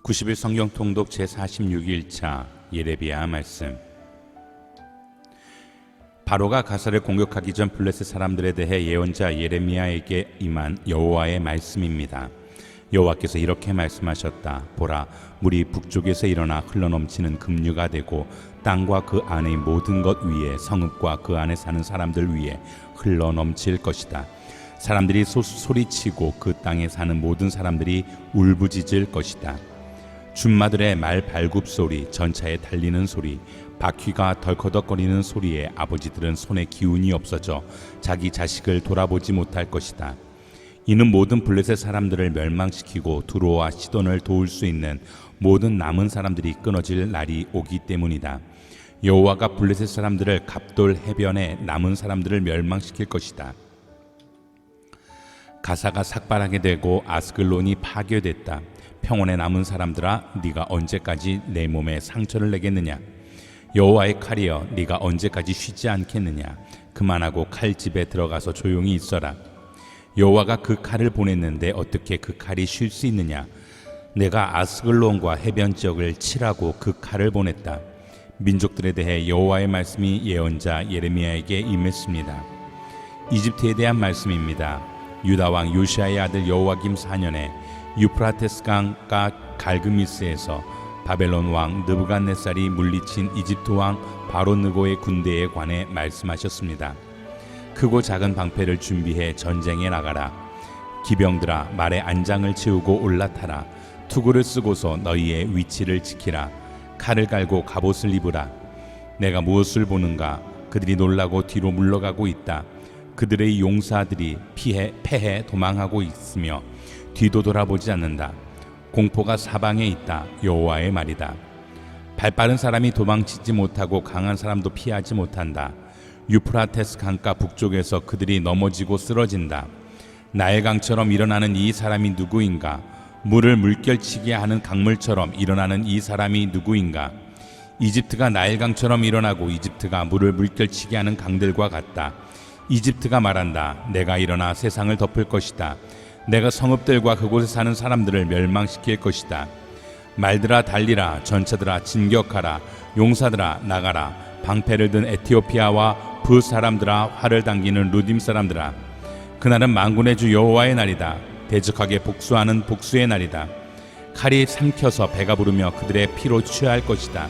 90일 성경 통독 제46일차 예레미야 말씀. 바로가 가사를 공격하기 전 블레셋 사람들에 대해 예언자 예레미야에게 임한 여호와의 말씀입니다. 여호와께서 이렇게 말씀하셨다. 보라, 물이 북쪽에서 일어나 흘러넘치는 급류가 되고 땅과 그 안의 모든 것 위에, 성읍과 그 안에 사는 사람들 위에 흘러넘칠 것이다. 사람들이 소리치고 그 땅에 사는 모든 사람들이 울부짖을 것이다. 준마들의 말 발굽 소리, 전차에 달리는 소리, 바퀴가 덜커덕거리는 소리에 아버지들은 손에 기운이 없어져 자기 자식을 돌아보지 못할 것이다. 이는 모든 블레셋 사람들을 멸망시키고 두로와 시돈을 도울 수 있는 모든 남은 사람들이 끊어질 날이 오기 때문이다. 여호와가 블레셋 사람들을 갑돌 해변에 남은 사람들을 멸망시킬 것이다. 가사가 삭발하게 되고 아스글론이 파괴됐다. 평원에 남은 사람들아, 네가 언제까지 내 몸에 상처를 내겠느냐? 여호와의 칼이여, 네가 언제까지 쉬지 않겠느냐? 그만하고 칼집에 들어가서 조용히 있어라. 여호와가 그 칼을 보냈는데 어떻게 그 칼이 쉴 수 있느냐? 내가 아스글론과 해변 지역을 치라고 그 칼을 보냈다. 민족들에 대해 여호와의 말씀이 예언자 예레미야에게 임했습니다. 이집트에 대한 말씀입니다. 유다 왕 요시아의 아들 여호와김 4년에 유프라테스 강가 갈그미스에서 바벨론 왕 느부갓네살이 물리친 이집트 왕 바로느고의 군대에 관해 말씀하셨습니다. 크고 작은 방패를 준비해 전쟁에 나가라. 기병들아, 말에 안장을 채우고 올라타라. 투구를 쓰고서 너희의 위치를 지키라. 칼을 갈고 갑옷을 입으라. 내가 무엇을 보는가? 그들이 놀라고 뒤로 물러가고 있다. 그들의 용사들이 패해 도망하고 있으며 뒤도 돌아보지 않는다. 공포가 사방에 있다. 여호와의 말이다. 발빠른 사람이 도망치지 못하고 강한 사람도 피하지 못한다. 유프라테스 강가 북쪽에서 그들이 넘어지고 쓰러진다. 나일강처럼 일어나는 이 사람이 누구인가? 물을 물결치게 하는 강물처럼 일어나는 이 사람이 누구인가? 이집트가 나일강처럼 일어나고 이집트가 물을 물결치게 하는 강들과 같다. 이집트가 말한다. 내가 일어나 세상을 덮을 것이다. 내가 성읍들과 그곳에 사는 사람들을 멸망시킬 것이다. 말들아 달리라. 전차들아 진격하라. 용사들아 나가라. 방패를 든 에티오피아와 부 사람들아, 활을 당기는 루딤 사람들아. 그날은 만군의 주 여호와의 날이다. 대적하게 복수하는 복수의 날이다. 칼이 삼켜서 배가 부르며 그들의 피로 취할 것이다.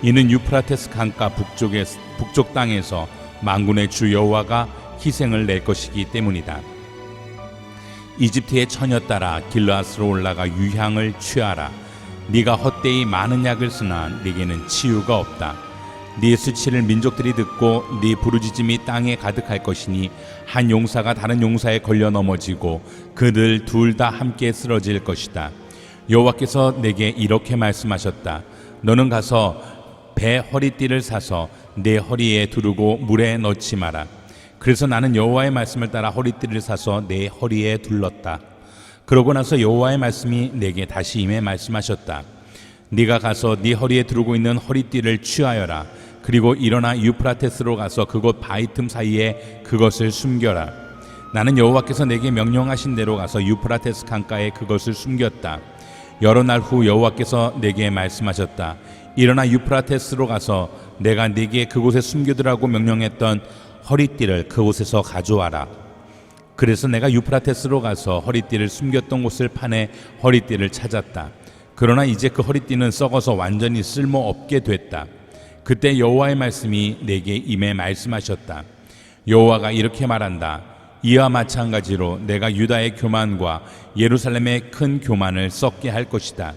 이는 유프라테스 강가 북쪽 땅에서 만군의 주 여호와가 희생을 낼 것이기 때문이다. 이집트의 처녀 따라 길르앗으로 올라가 유향을 취하라. 네가 헛되이 많은 약을 쓰나 네게는 치유가 없다. 네 수치를 민족들이 듣고 네 부르짖음이 땅에 가득할 것이니 한 용사가 다른 용사에 걸려 넘어지고 그들 둘 다 함께 쓰러질 것이다. 여호와께서 내게 이렇게 말씀하셨다. 너는 가서 배 허리띠를 사서 내 허리에 두르고 물에 넣지 마라. 그래서 나는 여호와의 말씀을 따라 허리띠를 사서 내 허리에 둘렀다. 그러고 나서 여호와의 말씀이 내게 다시 임해 말씀하셨다. 네가 가서 네 허리에 두르고 있는 허리띠를 취하여라. 그리고 일어나 유프라테스로 가서 그곳 바위 틈 사이에 그것을 숨겨라. 나는 여호와께서 내게 명령하신 대로 가서 유프라테스 강가에 그것을 숨겼다. 여러 날 후 여호와께서 내게 말씀하셨다. 일어나 유프라테스로 가서 내가 네게 그곳에 숨겨두라고 명령했던 허리띠를 그곳에서 가져와라. 그래서 내가 유프라테스로 가서 허리띠를 숨겼던 곳을 파내 허리띠를 찾았다. 그러나 이제 그 허리띠는 썩어서 완전히 쓸모없게 됐다. 그때 여호와의 말씀이 내게 임해 말씀하셨다. 여호와가 이렇게 말한다. 이와 마찬가지로 내가 유다의 교만과 예루살렘의 큰 교만을 썩게 할 것이다.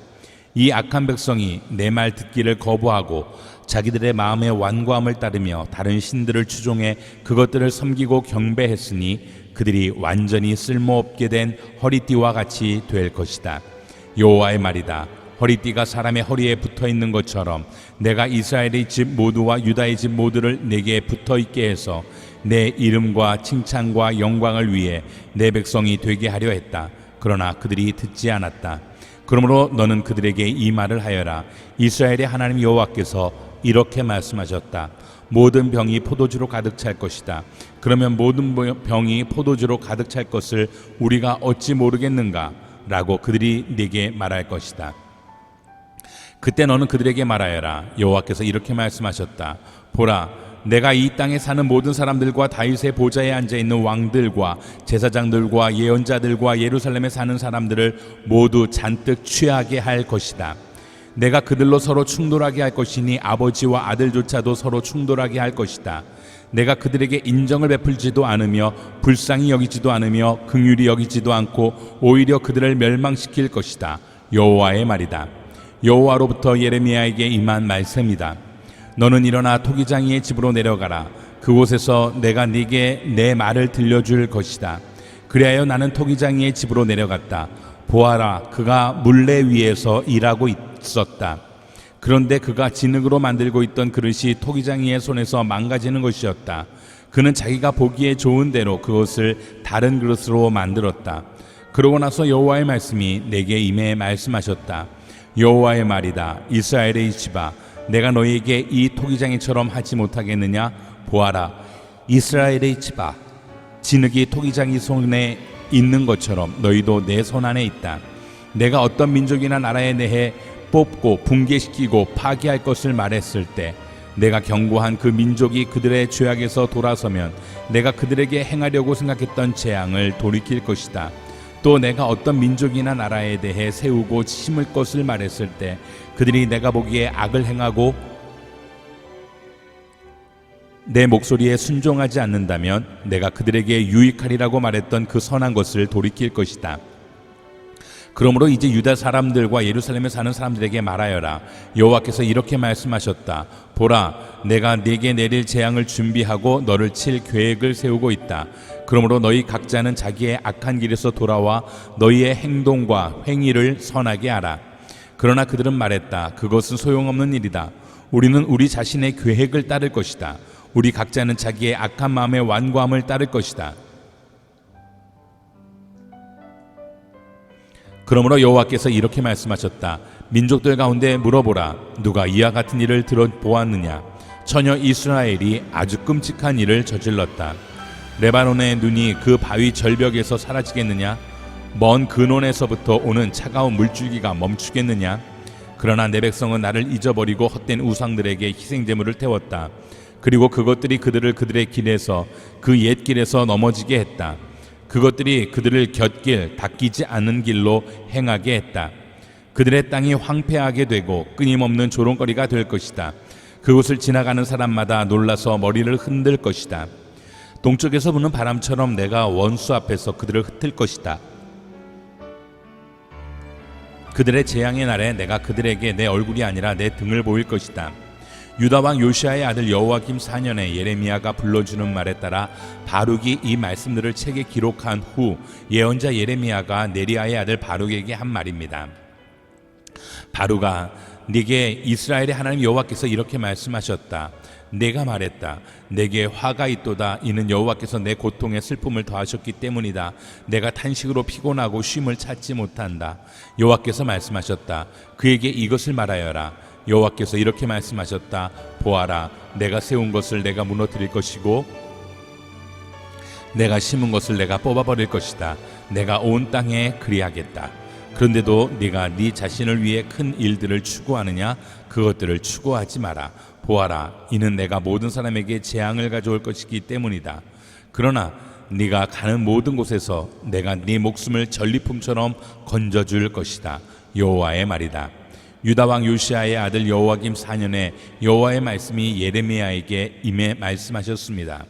이 악한 백성이 내 말 듣기를 거부하고 자기들의 마음의 완고함을 따르며 다른 신들을 추종해 그것들을 섬기고 경배했으니 그들이 완전히 쓸모없게 된 허리띠와 같이 될 것이다. 여호와의 말이다. 허리띠가 사람의 허리에 붙어있는 것처럼 내가 이스라엘의 집 모두와 유다의 집 모두를 내게 붙어있게 해서 내 이름과 칭찬과 영광을 위해 내 백성이 되게 하려 했다. 그러나 그들이 듣지 않았다. 그러므로 너는 그들에게 이 말을 하여라. 이스라엘의 하나님 여호와께서 이렇게 말씀하셨다. 모든 병이 포도주로 가득 찰 것이다. 그러면 모든 병이 포도주로 가득 찰 것을 우리가 어찌 모르겠는가? 라고 그들이 네게 말할 것이다. 그때 너는 그들에게 말하여라. 여호와께서 이렇게 말씀하셨다. 보라, 내가 이 땅에 사는 모든 사람들과 다윗의 보좌에 앉아 있는 왕들과 제사장들과 예언자들과 예루살렘에 사는 사람들을 모두 잔뜩 취하게 할 것이다. 내가 그들로 서로 충돌하게 할 것이니 아버지와 아들조차도 서로 충돌하게 할 것이다. 내가 그들에게 인정을 베풀지도 않으며 불쌍히 여기지도 않으며 긍휼히 여기지도 않고 오히려 그들을 멸망시킬 것이다. 여호와의 말이다. 여호와로부터 예레미야에게 임한 말씀이다. 너는 일어나 토기장이의 집으로 내려가라. 그곳에서 내가 네게 내 말을 들려줄 것이다. 그리하여 나는 토기장이의 집으로 내려갔다. 보아라, 그가 물레 위에서 일하고 있었다. 그런데 그가 진흙으로 만들고 있던 그릇이 토기장이의 손에서 망가지는 것이었다. 그는 자기가 보기에 좋은 대로 그것을 다른 그릇으로 만들었다. 그러고 나서 여호와의 말씀이 내게 임해 말씀하셨다. 여호와의 말이다. 이스라엘의 집아, 내가 너희에게 이 토기장이처럼 하지 못하겠느냐? 보아라, 이스라엘의 집아, 진흙이 토기장이 손에 있는 것처럼 너희도 내 손 안에 있다. 내가 어떤 민족이나 나라에 대해 뽑고 붕괴시키고 파괴할 것을 말했을 때 내가 경고한 그 민족이 그들의 죄악에서 돌아서면 내가 그들에게 행하려고 생각했던 재앙을 돌이킬 것이다. 또 내가 어떤 민족이나 나라에 대해 세우고 심을 것을 말했을 때 그들이 내가 보기에 악을 행하고 내 목소리에 순종하지 않는다면 내가 그들에게 유익하리라고 말했던 그 선한 것을 돌이킬 것이다. 그러므로 이제 유다 사람들과 예루살렘에 사는 사람들에게 말하여라. 여호와께서 이렇게 말씀하셨다. 보라, 내가 네게 내릴 재앙을 준비하고 너를 칠 계획을 세우고 있다. 그러므로 너희 각자는 자기의 악한 길에서 돌아와 너희의 행동과 행위를 선하게 하라. 그러나 그들은 말했다. 그것은 소용없는 일이다. 우리는 우리 자신의 계획을 따를 것이다. 우리 각자는 자기의 악한 마음의 완고함을 따를 것이다. 그러므로 여호와께서 이렇게 말씀하셨다. 민족들 가운데 물어보라. 누가 이와 같은 일을 들어보았느냐? 처녀 이스라엘이 아주 끔찍한 일을 저질렀다. 레바논의 눈이 그 바위 절벽에서 사라지겠느냐? 먼 근원에서부터 오는 차가운 물줄기가 멈추겠느냐? 그러나 내 백성은 나를 잊어버리고 헛된 우상들에게 희생제물을 태웠다. 그리고 그것들이 그들을 그들의 길에서 그 옛 길에서 넘어지게 했다. 그것들이 그들을 곁길 닦이지 않는 길로 행하게 했다. 그들의 땅이 황폐하게 되고 끊임없는 조롱거리가 될 것이다. 그곳을 지나가는 사람마다 놀라서 머리를 흔들 것이다. 동쪽에서 부는 바람처럼 내가 원수 앞에서 그들을 흩을 것이다. 그들의 재앙의 날에 내가 그들에게 내 얼굴이 아니라 내 등을 보일 것이다. 유다 왕 요시아의 아들 여호와김 4년에 예레미야가 불러주는 말에 따라 바룩이 이 말씀들을 책에 기록한 후 예언자 예레미야가 네리야의 아들 바룩에게 한 말입니다. 바룩아, 네게 이스라엘의 하나님 여호와께서 이렇게 말씀하셨다. 내가 말했다. 내게 화가 있도다. 이는 여호와께서 내 고통에 슬픔을 더하셨기 때문이다. 내가 탄식으로 피곤하고 쉼을 찾지 못한다. 여호와께서 말씀하셨다. 그에게 이것을 말하여라. 여호와께서 이렇게 말씀하셨다. 보아라, 내가 세운 것을 내가 무너뜨릴 것이고 내가 심은 것을 내가 뽑아버릴 것이다. 내가 온 땅에 그리하겠다. 그런데도 네가 네 자신을 위해 큰 일들을 추구하느냐? 그것들을 추구하지 마라. 보아라, 이는 내가 모든 사람에게 재앙을 가져올 것이기 때문이다. 그러나 네가 가는 모든 곳에서 내가 네 목숨을 전리품처럼 건져줄 것이다. 여호와의 말이다. 유다 왕 요시아의 아들 여호와김 4년에 여호와의 말씀이 예레미야에게 임해 말씀하셨습니다.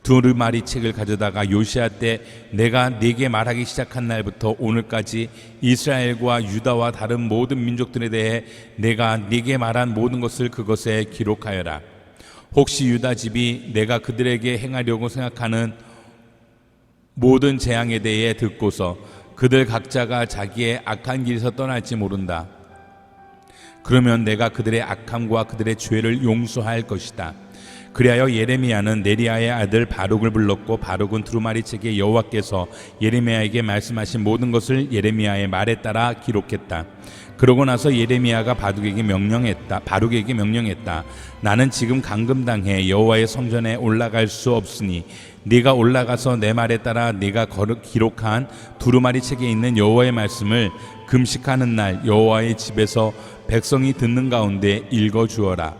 두루마리 책을 가져다가 요시아 때 내가 네게 말하기 시작한 날부터 오늘까지 이스라엘과 유다와 다른 모든 민족들에 대해 내가 네게 말한 모든 것을 그것에 기록하여라. 혹시 유다 집이 내가 그들에게 행하려고 생각하는 모든 재앙에 대해 듣고서 그들 각자가 자기의 악한 길에서 떠날지 모른다. 그러면 내가 그들의 악함과 그들의 죄를 용서할 것이다. 그리하여 예레미야는 네리야의 아들 바룩을 불렀고 바룩은 두루마리 책에 여호와께서 예레미야에게 말씀하신 모든 것을 예레미야의 말에 따라 기록했다. 그러고 나서 예레미야가 바룩에게 명령했다. 나는 지금 감금당해 여호와의 성전에 올라갈 수 없으니 네가 올라가서 내 말에 따라 네가 기록한 두루마리 책에 있는 여호와의 말씀을 금식하는 날 여호와의 집에서 백성이 듣는 가운데 읽어주어라.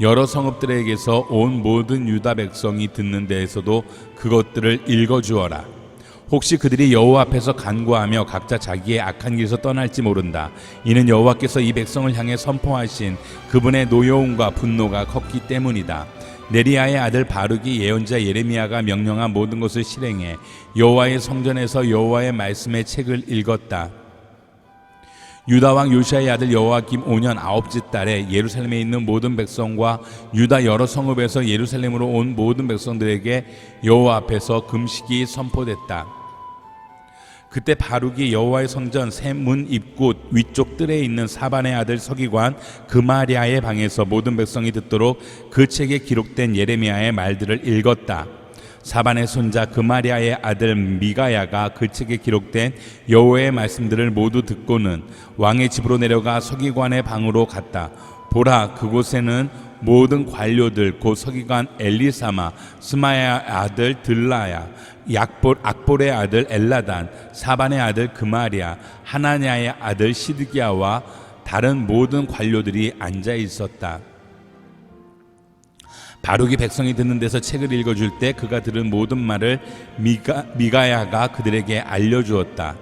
여러 성읍들에게서 온 모든 유다 백성이 듣는 데에서도 그것들을 읽어주어라. 혹시 그들이 여호와 앞에서 간구하며 각자 자기의 악한 길에서 떠날지 모른다. 이는 여호와께서 이 백성을 향해 선포하신 그분의 노여움과 분노가 컸기 때문이다. 네리야의 아들 바룩이 예언자 예레미야가 명령한 모든 것을 실행해 여호와의 성전에서 여호와의 말씀의 책을 읽었다. 유다 왕 요시아의 아들 여호야김 5년 9째 달에 예루살렘에 있는 모든 백성과 유다 여러 성읍에서 예루살렘으로 온 모든 백성들에게 여호와 앞에서 금식이 선포됐다. 그때 바룩이 여호와의 성전 새 문 입구 위쪽 뜰에 있는 사반의 아들 서기관 그마랴의 방에서 모든 백성이 듣도록 그 책에 기록된 예레미야의 말들을 읽었다. 사반의 손자 그마랴의 아들 미가야가 그 책에 기록된 여호와의 말씀들을 모두 듣고는 왕의 집으로 내려가 서기관의 방으로 갔다. 보라, 그곳에는 모든 관료들 곧 서기관 엘리사마, 스마야 아들 들라야, 악볼의 아들 엘라단, 사반의 아들 그마랴, 하나냐의 아들 시드기야와 다른 모든 관료들이 앉아 있었다. 바룩이 백성이 듣는 데서 책을 읽어줄 때 그가 들은 모든 말을 미가야가 그들에게 알려주었다.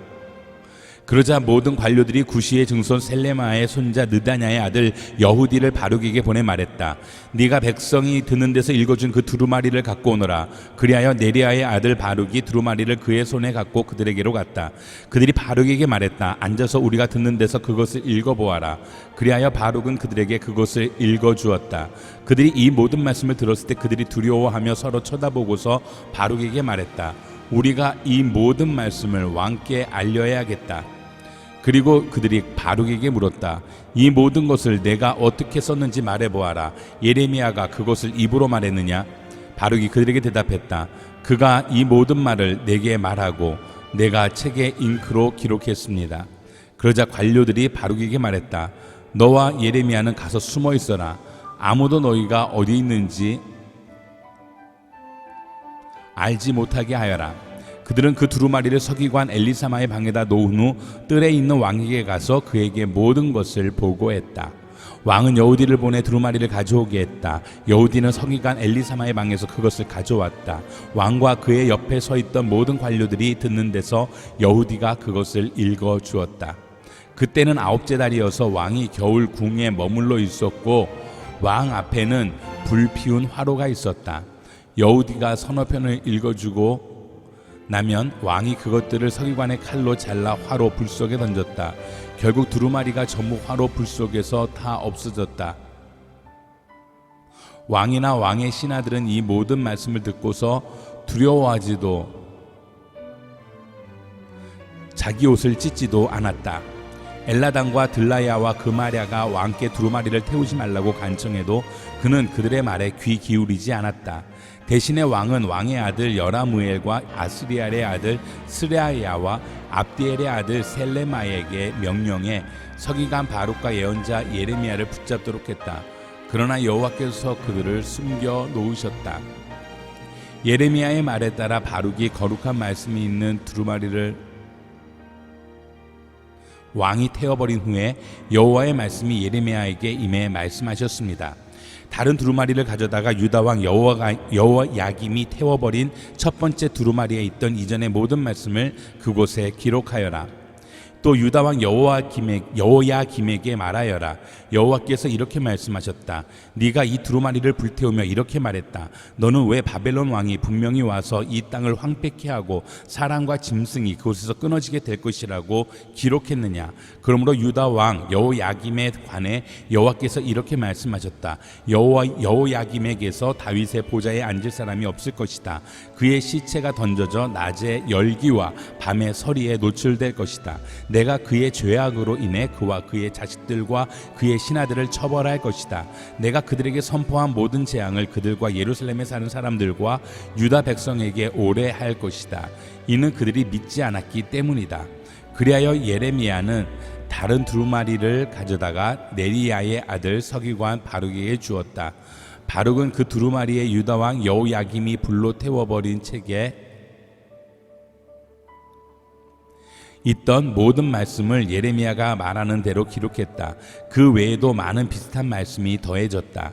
그러자 모든 관료들이 구시의 증손 셀레마의 손자 느다냐의 아들 여후디를 바룩에게 보내 말했다. 네가 백성이 듣는 데서 읽어준 그 두루마리를 갖고 오너라. 그리하여 네리야의 아들 바룩이 두루마리를 그의 손에 갖고 그들에게로 갔다. 그들이 바룩에게 말했다. 앉아서 우리가 듣는 데서 그것을 읽어보아라. 그리하여 바룩은 그들에게 그것을 읽어주었다. 그들이 이 모든 말씀을 들었을 때 그들이 두려워하며 서로 쳐다보고서 바룩에게 말했다. 우리가 이 모든 말씀을 왕께 알려야겠다. 그리고 그들이 바룩에게 물었다. 이 모든 것을 내가 어떻게 썼는지 말해보아라. 예레미야가 그것을 입으로 말했느냐? 바룩이 그들에게 대답했다. 그가 이 모든 말을 내게 말하고 내가 책에 잉크로 기록했습니다. 그러자 관료들이 바룩에게 말했다. 너와 예레미야는 가서 숨어 있어라. 아무도 너희가 어디 있는지 알지 못하게 하여라. 그들은 그 두루마리를 서기관 엘리사마의 방에다 놓은 후 뜰에 있는 왕에게 가서 그에게 모든 것을 보고했다. 왕은 여후디를 보내 두루마리를 가져오게 했다. 여후디는 서기관 엘리사마의 방에서 그것을 가져왔다. 왕과 그의 옆에 서 있던 모든 관료들이 듣는 데서 여후디가 그것을 읽어 주었다. 그때는 9째 달이어서 왕이 겨울 궁에 머물러 있었고 왕 앞에는 불피운 화로가 있었다. 여후디가 서너 편을 읽어주고 나면 왕이 그것들을 서기관의 칼로 잘라 화로 불 속에 던졌다. 결국 두루마리가 전부 화로 불 속에서 다 없어졌다. 왕이나 왕의 신하들은 이 모든 말씀을 듣고서 두려워하지도 자기 옷을 찢지도 않았다. 엘라단과 들라야와 그마랴가 왕께 두루마리를 태우지 말라고 간청해도 그는 그들의 말에 귀 기울이지 않았다. 대신에 왕은 왕의 아들 여라무엘과 아스리알의 아들 스레야와 압디엘의 아들 셀레마에게 명령해 서기관 바룩과 예언자 예레미야를 붙잡도록 했다. 그러나 여호와께서 그들을 숨겨 놓으셨다. 예레미야의 말에 따라 바룩이 거룩한 말씀이 있는 두루마리를 왕이 태워버린 후에 여호와의 말씀이 예레미야에게 임해 말씀하셨습니다. 다른 두루마리를 가져다가 유다 왕 여호야김이 태워버린 첫 번째 두루마리에 있던 이전의 모든 말씀을 그곳에 기록하여라. 또 유다 왕 여호야김에게 말하여라. 여호와께서 이렇게 말씀하셨다. 네가 이 두루마리를 불태우며 이렇게 말했다. 너는 왜 바벨론 왕이 분명히 와서 이 땅을 황폐케 하고 사람과 짐승이 그곳에서 끊어지게 될 것이라고 기록했느냐? 그러므로 유다 왕 여호야김에 관해 여호와께서 이렇게 말씀하셨다. 여호야김에게서 다윗의 보좌에 앉을 사람이 없을 것이다. 그의 시체가 던져져 낮에 열기와 밤에 서리에 노출될 것이다. 내가 그의 죄악으로 인해 그와 그의 자식들과 그의 신하들을 처벌할 것이다. 내가 그들에게 선포한 모든 재앙을 그들과 예루살렘에 사는 사람들과 유다 백성에게 오래 할 것이다. 이는 그들이 믿지 않았기 때문이다. 그리하여 예레미야는 다른 두루마리를 가져다가 네리야의 아들 서기관 바룩에게 주었다. 바룩은 그 두루마리에 유다 왕 여호야김이 불로 태워버린 책에 있던 모든 말씀을 예레미야가 말하는 대로 기록했다. 그 외에도 많은 비슷한 말씀이 더해졌다.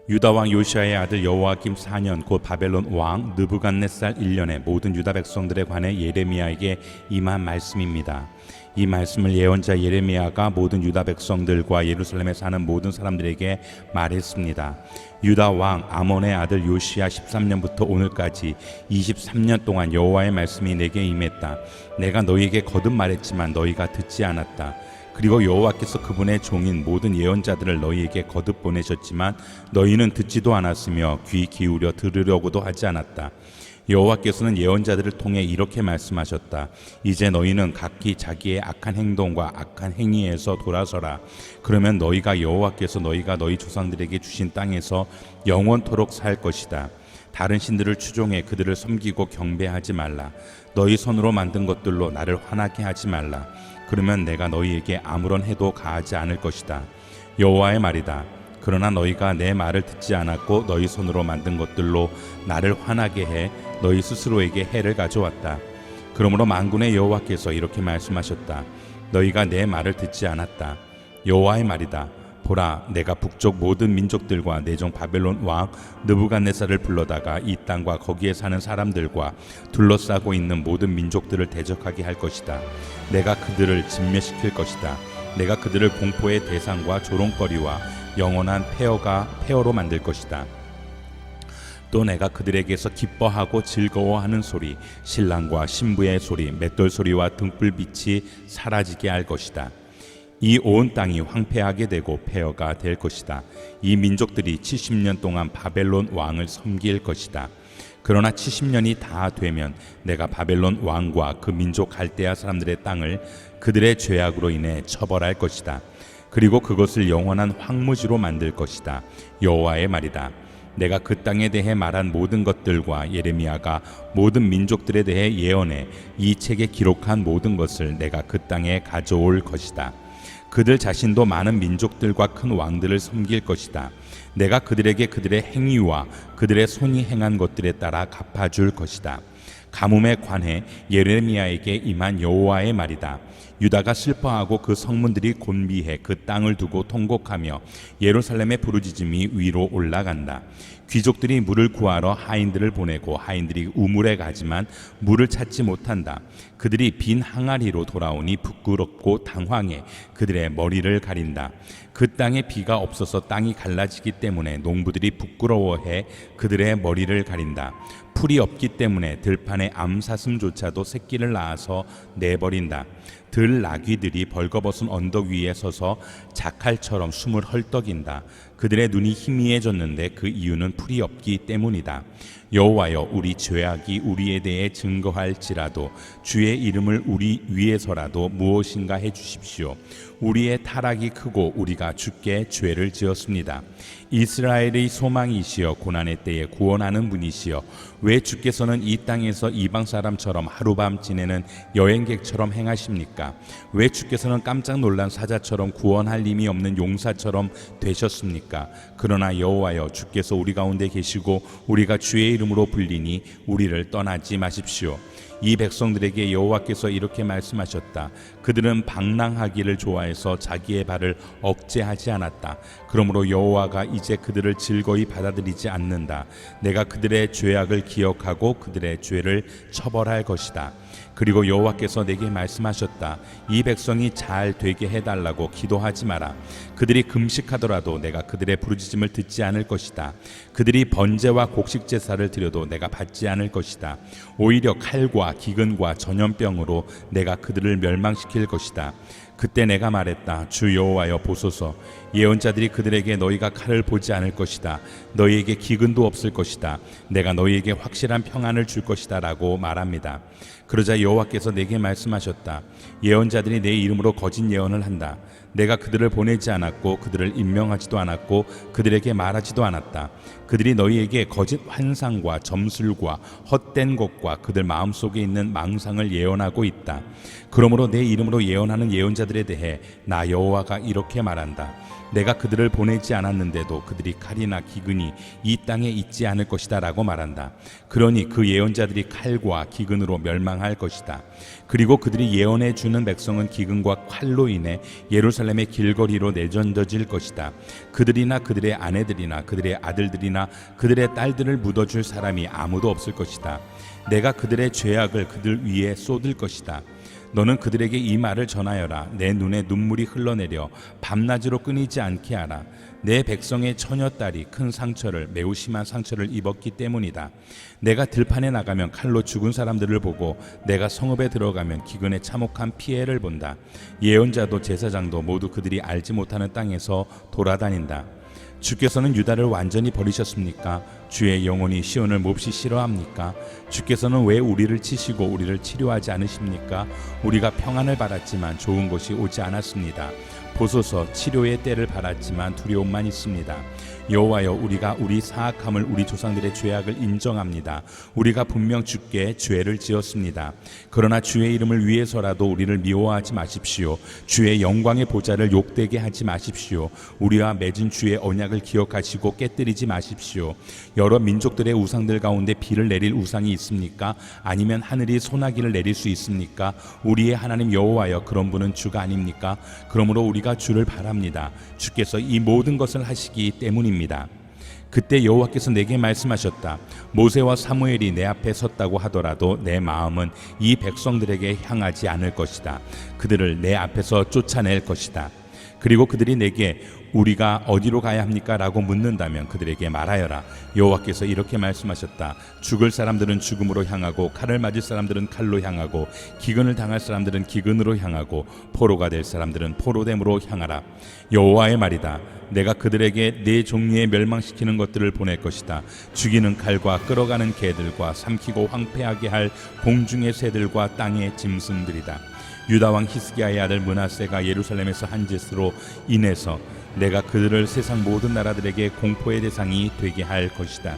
유다 왕 요시아의 아들 여호야김 4년 곧 바벨론 왕 느부갓네살 1년에 모든 유다 백성들에 관해 예레미야에게 임한 말씀입니다. 이 말씀을 예언자 예레미야가 모든 유다 백성들과 예루살렘에 사는 모든 사람들에게 말했습니다. 유다 왕 아몬의 아들 요시야 13년부터 오늘까지 23년 동안 여호와의 말씀이 내게 임했다. 내가 너희에게 거듭 말했지만 너희가 듣지 않았다. 그리고 여호와께서 그분의 종인 모든 예언자들을 너희에게 거듭 보내셨지만 너희는 듣지도 않았으며 귀 기울여 들으려고도 하지 않았다. 여호와께서는 예언자들을 통해 이렇게 말씀하셨다. 이제 너희는 각기 자기의 악한 행동과 악한 행위에서 돌아서라. 그러면 너희가 여호와께서 너희가 너희 조상들에게 주신 땅에서 영원토록 살 것이다. 다른 신들을 추종해 그들을 섬기고 경배하지 말라. 너희 손으로 만든 것들로 나를 화나게 하지 말라. 그러면 내가 너희에게 아무런 해도 가하지 않을 것이다. 여호와의 말이다. 그러나 너희가 내 말을 듣지 않았고 너희 손으로 만든 것들로 나를 화나게 해 너희 스스로에게 해를 가져왔다. 그러므로 만군의 여호와께서 이렇게 말씀하셨다. 너희가 내 말을 듣지 않았다. 여호와의 말이다. 보라, 내가 북쪽 모든 민족들과 내 종 바벨론 왕 느부갓네살을 불러다가 이 땅과 거기에 사는 사람들과 둘러싸고 있는 모든 민족들을 대적하게 할 것이다. 내가 그들을 진멸시킬 것이다. 내가 그들을 공포의 대상과 조롱거리와 영원한 폐허로 만들 것이다. 또 내가 그들에게서 기뻐하고 즐거워하는 소리, 신랑과 신부의 소리, 맷돌 소리와 등불빛이 사라지게 할 것이다. 이 온 땅이 황폐하게 되고 폐허가 될 것이다. 이 민족들이 70년 동안 바벨론 왕을 섬길 것이다. 그러나 70년이 다 되면 내가 바벨론 왕과 그 민족 갈대아 사람들의 땅을 그들의 죄악으로 인해 처벌할 것이다. 그리고 그것을 영원한 황무지로 만들 것이다. 여호와의 말이다. 내가 그 땅에 대해 말한 모든 것들과 예레미야가 모든 민족들에 대해 예언해 이 책에 기록한 모든 것을 내가 그 땅에 가져올 것이다. 그들 자신도 많은 민족들과 큰 왕들을 섬길 것이다. 내가 그들에게 그들의 행위와 그들의 손이 행한 것들에 따라 갚아줄 것이다. 가뭄에 관해 예레미야에게 임한 여호와의 말이다. 유다가 슬퍼하고 그 성문들이 곤비해 그 땅을 두고 통곡하며 예루살렘의 부르짖음이 위로 올라간다. 귀족들이 물을 구하러 하인들을 보내고 하인들이 우물에 가지만 물을 찾지 못한다. 그들이 빈 항아리로 돌아오니 부끄럽고 당황해 그들의 머리를 가린다. 그 땅에 비가 없어서 땅이 갈라지기 때문에 농부들이 부끄러워해 그들의 머리를 가린다. 풀이 없기 때문에 들판의 암사슴조차도 새끼를 낳아서 내버린다. 들나귀들이 벌거벗은 언덕 위에 서서 자칼처럼 숨을 헐떡인다. 그들의 눈이 희미해졌는데 그 이유는 풀이 없기 때문이다. 여호와여, 우리 죄악이 우리에 대해 증거할지라도 주의 이름을 우리 위해서라도 무엇인가 해주십시오. 우리의 타락이 크고 우리가 주께 죄를 지었습니다. 이스라엘의 소망이시여, 고난의 때에 구원하는 분이시여, 왜 주께서는 이 땅에서 이방 사람처럼 하루밤 지내는 여행객처럼 행하십니까? 왜 주께서는 깜짝 놀란 사자처럼 구원할 힘이 없는 용사처럼 되셨습니까? 그러나 여호와여, 주께서 우리 가운데 계시고 우리가 주의 이름으로 불리니 우리를 떠나지 마십시오. 이 백성들에게 여호와께서 이렇게 말씀하셨다. 그들은 방랑하기를 좋아해서 자기의 발을 억제하지 않았다. 그러므로 여호와가 이제 그들을 즐거이 받아들이지 않는다. 내가 그들의 죄악을 기억하고 그들의 죄를 처벌할 것이다. 그리고 여호와께서 내게 말씀하셨다. 이 백성이 잘 되게 해달라고 기도하지 마라. 그들이 금식하더라도 내가 그들의 부르짖음을 듣지 않을 것이다. 그들이 번제와 곡식 제사를 드려도 내가 받지 않을 것이다. 오히려 칼과 기근과 전염병으로 내가 그들을 멸망시킬 것이다. 그때 내가 말했다. 주 여호와여, 보소서. 예언자들이 그들에게 너희가 칼을 보지 않을 것이다. 너희에게 기근도 없을 것이다. 내가 너희에게 확실한 평안을 줄 것이다 라고 말합니다. 그러자 여호와께서 내게 말씀하셨다. 예언자들이 내 이름으로 거짓 예언을 한다. 내가 그들을 보내지 않았고 그들을 임명하지도 않았고 그들에게 말하지도 않았다. 그들이 너희에게 거짓 환상과 점술과 헛된 것과 그들 마음속에 있는 망상을 예언하고 있다. 그러므로 내 이름으로 예언하는 예언자들에 대해 나 여호와가 이렇게 말한다. 내가 그들을 보내지 않았는데도 그들이 칼이나 기근이 이 땅에 있지 않을 것이다 라고 말한다. 그러니 그 예언자들이 칼과 기근으로 멸망할 것이다. 그리고 그들이 예언해 주는 백성은 기근과 칼로 인해 예루살렘의 길거리로 내던져질 것이다. 그들이나 그들의 아내들이나 그들의 아들들이나 그들의 딸들을 묻어줄 사람이 아무도 없을 것이다. 내가 그들의 죄악을 그들 위에 쏟을 것이다. 너는 그들에게 이 말을 전하여라. 내 눈에 눈물이 흘러내려 밤낮으로 끊이지 않게 하라. 내 백성의 처녀딸이 큰 상처를, 매우 심한 상처를 입었기 때문이다. 내가 들판에 나가면 칼로 죽은 사람들을 보고 내가 성읍에 들어가면 기근의 참혹한 피해를 본다. 예언자도 제사장도 모두 그들이 알지 못하는 땅에서 돌아다닌다. 주께서는 유다를 완전히 버리셨습니까? 주의 영혼이 시온을 몹시 싫어합니까? 주께서는 왜 우리를 치시고 우리를 치료하지 않으십니까? 우리가 평안을 바랐지만 좋은 것이 오지 않았습니다. 보소서, 치료의 때를 바랐지만 두려움만 있습니다. 여호와여, 우리가 우리 사악함을, 우리 조상들의 죄악을 인정합니다. 우리가 분명 주께 죄를 지었습니다. 그러나 주의 이름을 위해서라도 우리를 미워하지 마십시오. 주의 영광의 보좌를 욕되게 하지 마십시오. 우리와 맺은 주의 언약을 기억하시고 깨뜨리지 마십시오. 여러 민족들의 우상들 가운데 비를 내릴 우상이 있습니까? 아니면 하늘이 소나기를 내릴 수 있습니까? 우리의 하나님 여호와여, 그런 분은 주가 아닙니까? 그러므로 우리가 주를 바랍니다. 주께서 이 모든 것을 하시기 때문입니다. 그때 여호와께서 내게 말씀하셨다. 모세와 사무엘이 내 앞에 섰다고 하더라도 내 마음은 이 백성들에게 향하지 않을 것이다. 그들을 내 앞에서 쫓아낼 것이다. 그리고 그들이 내게 우리가 어디로 가야 합니까? 라고 묻는다면 그들에게 말하여라. 여호와께서 이렇게 말씀하셨다. 죽을 사람들은 죽음으로 향하고 칼을 맞을 사람들은 칼로 향하고 기근을 당할 사람들은 기근으로 향하고 포로가 될 사람들은 포로됨으로 향하라. 여호와의 말이다. 내가 그들에게 네 종류의 멸망시키는 것들을 보낼 것이다. 죽이는 칼과 끌어가는 개들과 삼키고 황폐하게 할 공중의 새들과 땅의 짐승들이다. 유다 왕 히스기야의 아들 므낫세가 예루살렘에서 한 짓으로 인해서 내가 그들을 세상 모든 나라들에게 공포의 대상이 되게 할 것이다.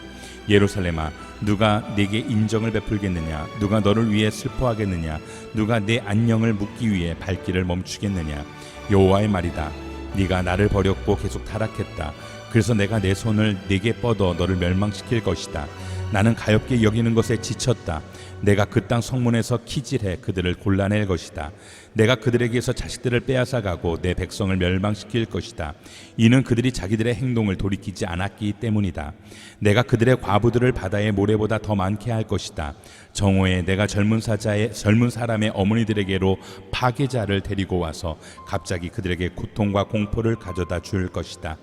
예루살렘아, 누가 네게 인정을 베풀겠느냐? 누가 너를 위해 슬퍼하겠느냐? 누가 네 안녕을 묻기 위해 발길을 멈추겠느냐? 여호와의 말이다. 네가 나를 버렸고 계속 타락했다. 그래서 내가 내 손을 네게 뻗어 너를 멸망시킬 것이다. 나는 가엾게 여기는 것에 지쳤다. 내가 그 땅 성문에서 키질해 그들을 골라낼 것이다. 내가 그들에게서 자식들을 빼앗아가고 내 백성을 멸망시킬 것이다. 이는 그들이 자기들의 행동을 돌이키지 않았기 때문이다. 내가 그들의 과부들을 바다의 모래보다 더 많게 할 것이다. 정오에 내가 젊은 사람의 어머니들에게로 파괴자를 데리고 와서 갑자기 그들에게 고통과 공포를 가져다 줄 것이다.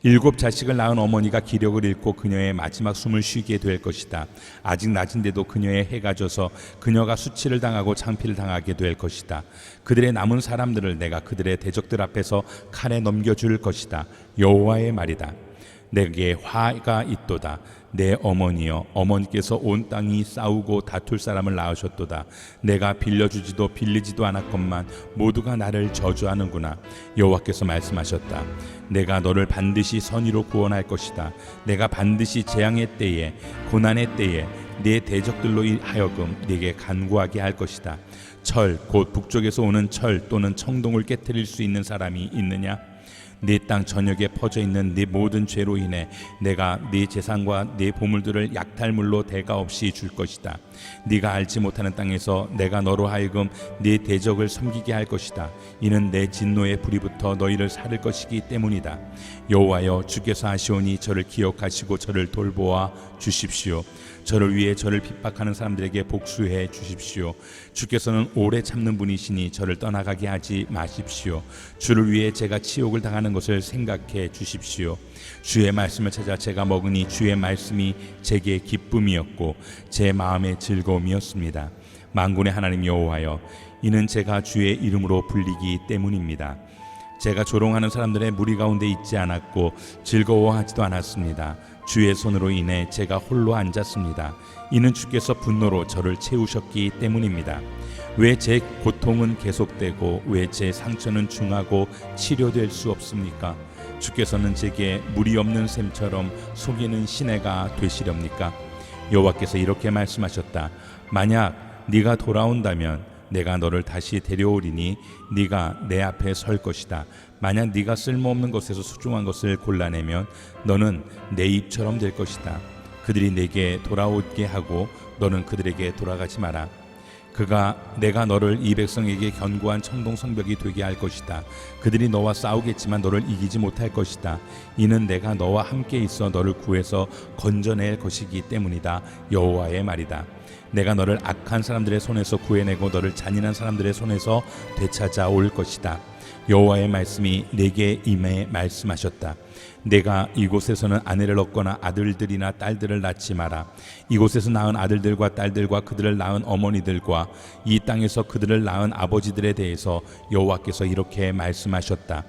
7 자식을 낳은 어머니가 기력을 잃고 그녀의 마지막 숨을 쉬게 될 것이다. 아직 낮은데도 그녀의 해가 져서 그녀가 수치를 당하고 창피를 당하게 될 것이다. 그들의 남은 사람들을 내가 그들의 대적들 앞에서 칼에 넘겨줄 것이다. 여호와의 말이다. 내게 화가 있도다. 내 어머니여, 어머니께서 온 땅이 싸우고 다툴 사람을 낳으셨도다. 내가 빌려주지도 빌리지도 않았건만 모두가 나를 저주하는구나. 여호와께서 말씀하셨다. 내가 너를 반드시 선의로 구원할 것이다. 내가 반드시 재앙의 때에, 고난의 때에 네 대적들로 하여금 네게 간구하게 할 것이다. 철, 곧 북쪽에서 오는 철 또는 청동을 깨뜨릴 수 있는 사람이 있느냐? 네 땅 전역에 퍼져 있는 네 모든 죄로 인해 내가 네 재산과 네 보물들을 약탈물로 대가 없이 줄 것이다. 네가 알지 못하는 땅에서 내가 너로 하여금 네 대적을 섬기게 할 것이다. 이는 내 진노의 불이 붙어 너희를 살을 것이기 때문이다. 여호와여, 주께서 하시오니 저를 기억하시고 저를 돌보아 주십시오. 저를 위해 저를 핍박하는 사람들에게 복수해 주십시오. 주께서는 오래 참는 분이시니 저를 떠나가게 하지 마십시오. 주를 위해 제가 치욕을 당하는 것을 생각해 주십시오. 주의 말씀을 찾아 제가 먹으니 주의 말씀이 제게 기쁨이었고 제 마음의 즐거움이었습니다. 만군의 하나님 여호와여, 이는 제가 주의 이름으로 불리기 때문입니다. 제가 조롱하는 사람들의 무리 가운데 있지 않았고 즐거워하지도 않았습니다. 주의 손으로 인해 제가 홀로 앉았습니다. 이는 주께서 분노로 저를 채우셨기 때문입니다. 왜 제 고통은 계속되고 왜 제 상처는 중하고 치료될 수 없습니까? 주께서는 제게 물이 없는 샘처럼 속이는 시내가 되시렵니까? 여호와께서 이렇게 말씀하셨다. 만약 네가 돌아온다면 내가 너를 다시 데려오리니 네가 내 앞에 설 것이다. 만약 네가 쓸모없는 것에서 소중한 것을 골라내면 너는 내 입처럼 될 것이다. 그들이 내게 돌아오게 하고 너는 그들에게 돌아가지 마라. 내가 너를 이 백성에게 견고한 청동 성벽이 되게 할 것이다. 그들이 너와 싸우겠지만 너를 이기지 못할 것이다. 이는 내가 너와 함께 있어 너를 구해서 건져낼 것이기 때문이다. 여호와의 말이다. 내가 너를 악한 사람들의 손에서 구해내고 너를 잔인한 사람들의 손에서 되찾아올 것이다. 여호와의 말씀이 내게 임해 말씀하셨다. 내가 이곳에서는 아내를 얻거나 아들들이나 딸들을 낳지 마라. 이곳에서 낳은 아들들과 딸들과 그들을 낳은 어머니들과 이 땅에서 그들을 낳은 아버지들에 대해서 여호와께서 이렇게 말씀하셨다.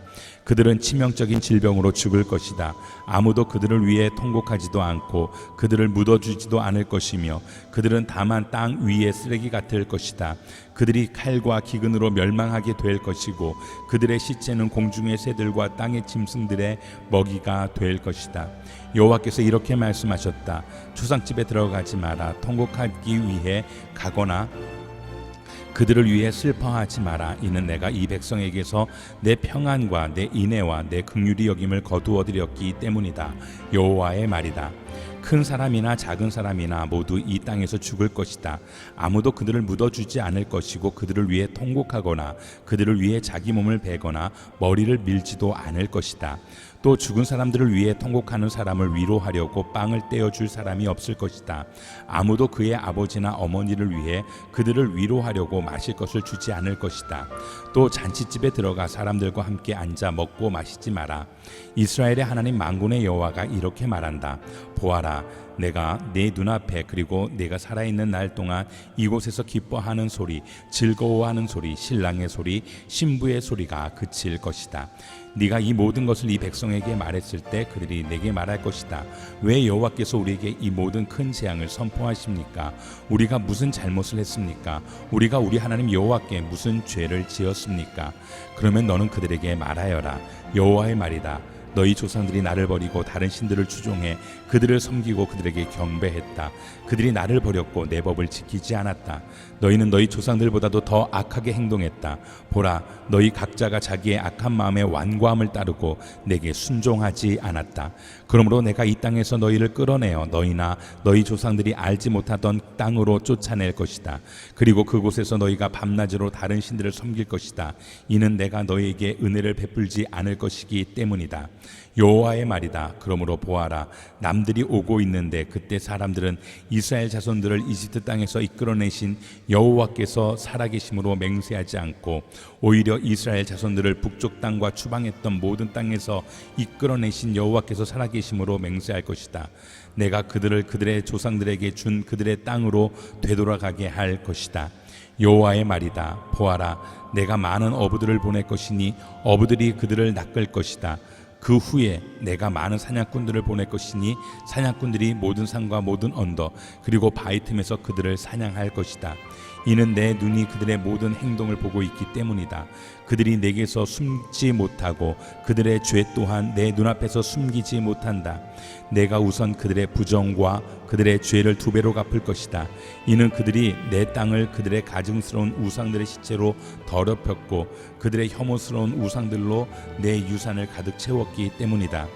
그들은 치명적인 질병으로 죽을 것이다. 아무도 그들을 위해 통곡하지도 않고 그들을 묻어주지도 않을 것이며 그들은 다만 땅 위의 쓰레기 같을 것이다. 그들이 칼과 기근으로 멸망하게 될 것이고 그들의 시체는 공중의 새들과 땅의 짐승들의 먹이가 될 것이다. 여호와께서 이렇게 말씀하셨다. 초상집에 들어가지 마라. 통곡하기 위해 가거나 그들을 위해 슬퍼하지 마라. 이는 내가 이 백성에게서 내 평안과 내 인애와 내 긍휼히 여김을 거두어드렸기 때문이다. 여호와의 말이다. 큰 사람이나 작은 사람이나 모두 이 땅에서 죽을 것이다. 아무도 그들을 묻어주지 않을 것이고 그들을 위해 통곡하거나 그들을 위해 자기 몸을 베거나 머리를 밀지도 않을 것이다. 또 죽은 사람들을 위해 통곡하는 사람을 위로하려고 빵을 떼어줄 사람이 없을 것이다. 아무도 그의 아버지나 어머니를 위해 그들을 위로하려고 마실 것을 주지 않을 것이다. 또 잔치집에 들어가 사람들과 함께 앉아 먹고 마시지 마라. 이스라엘의 하나님 만군의 여호와가 이렇게 말한다. 보아라, 내가 내 눈앞에 그리고 내가 살아있는 날 동안 이곳에서 기뻐하는 소리, 즐거워하는 소리, 신랑의 소리, 신부의 소리가 그칠 것이다. 네가 이 모든 것을 이 백성에게 말했을 때 그들이 내게 말할 것이다. 왜 여호와께서 우리에게 이 모든 큰 재앙을 선포하십니까? 우리가 무슨 잘못을 했습니까? 우리가 우리 하나님 여호와께 무슨 죄를 지었습니까? 그러면 너는 그들에게 말하여라. 여호와의 말이다. 너희 조상들이 나를 버리고 다른 신들을 추종해 그들을 섬기고 그들에게 경배했다. 그들이 나를 버렸고 내 법을 지키지 않았다. 너희는 너희 조상들보다도 더 악하게 행동했다. 보라, 너희 각자가 자기의 악한 마음의 완고함을 따르고 내게 순종하지 않았다. 그러므로 내가 이 땅에서 너희를 끌어내어 너희나 너희 조상들이 알지 못하던 땅으로 쫓아낼 것이다. 그리고 그곳에서 너희가 밤낮으로 다른 신들을 섬길 것이다. 이는 내가 너희에게 은혜를 베풀지 않을 것이기 때문이다. 여호와의 말이다. 그러므로 보아라, 남들이 오고 있는데 그때 사람들은 이스라엘 자손들을 이집트 땅에서 이끌어내신 여호와께서 살아계심으로 맹세하지 않고 오히려 이스라엘 자손들을 북쪽 땅과 추방했던 모든 땅에서 이끌어내신 여호와께서 살아계심으로 맹세할 것이다. 내가 그들을 그들의 조상들에게 준 그들의 땅으로 되돌아가게 할 것이다. 여호와의 말이다. 보아라, 내가 많은 어부들을 보낼 것이니 어부들이 그들을 낚을 것이다. 그 후에 내가 많은 사냥꾼들을 보낼 것이니 사냥꾼들이 모든 산과 모든 언덕 그리고 바위 틈에서 그들을 사냥할 것이다. 이는 내 눈이 그들의 모든 행동을 보고 있기 때문이다. 그들이 내게서 숨지 못하고 그들의 죄 또한 내 눈앞에서 숨기지 못한다. 내가 우선 그들의 부정과 그들의 죄를 2배로 갚을 것이다. 이는 그들이 내 땅을 그들의 가증스러운 우상들의 시체로 더럽혔고 그들의 혐오스러운 우상들로 내 유산을 가득 채웠기 때문이다.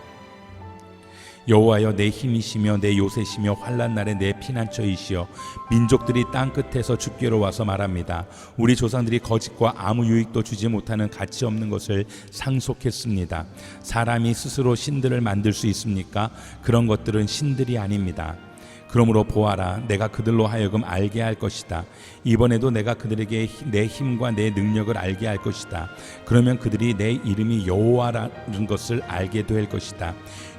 여호와여, 내 힘이시며 내 요새시며 환난 날에 내 피난처이시여 민족들이 땅 끝에서 주께로 와서 말합니다. 우리 조상들이 거짓과 아무 유익도 주지 못하는 가치 없는 것을 상속했습니다. 사람이 스스로 신들을 만들 수 있습니까? 그런 것들은 신들이 아닙니다. 그러므로 보아라, 내가 그들로 하여금 알게 할 것이다. 이번에도 내가 그들에게 내 힘과 내 능력을 알게 할 것이다. 그러면 그들이 내 이름이 여호와라는 것을 알게 될 것이다.